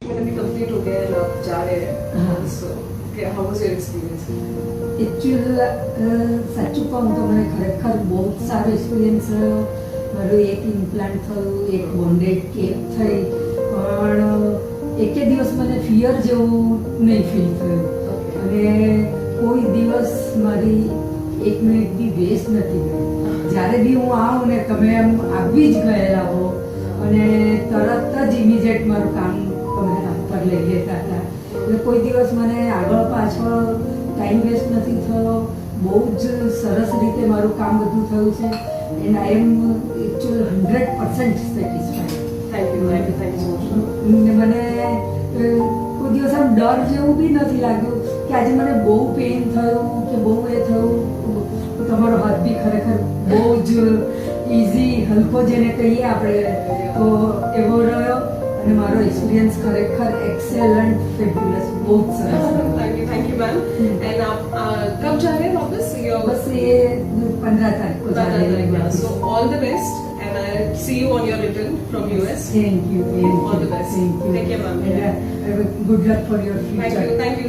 मैंने भी कंप्लीट हो गया है, आप जा रहे हैं, so how was your experience? Actual સાચું કહું તો મને ખરેખર બહુ જ સારો એક્સપિરિયન્સ રહ્યો. મારું એક ઇમ્પ્લાન્ટ થયું, એક બોન્ડેડ કેપ થઈ, પણ એકે દિવસ મને ફિયર જેવું નહીં ફીલ થયું. અને કોઈ દિવસ મારી એક મિનિટ બી વેસ્ટ નથી ગઈ. જ્યારે બી હું આવું ને તમે એમ આવી જ ગયેલા હો અને તરત જ ઇમિડિયેટ મારું કામ તમે હાથ પર લઈ લેતા હતા. એટલે કોઈ દિવસ મને આગળ પાછળ ટાઈમ વેસ્ટ નથી થયો. બહુ જ સરસ રીતે મારું કામ બધું થયું છે and I am actually 100% satisfied. Thank you so much. મને કોઈ દિવસ આમ ડર જેવું બી નથી લાગ્યું કે આજે મને બહુ પેઇન થયું કે બહુ એ થયું. તમારો હાથ બી ખરેખર બહુ જ ઇઝી, હલકો જેને કહીએ આપણે તો એવો રહ્યો. અને મારો એક્સપિરિયન્સ ખરેખર એક્સેલન્ટ, ફેબ્યુલસ, બહુ જ સરસ. Thank you ma'am. And आप कब जा रहे हैं वापस? બસ એ 15 તારીખ को जा रहे हैं. So all the best and I'll see you on your return from US. Thank you. All the best. Thank you. Take care ma'am. And good luck for your future. Thank you.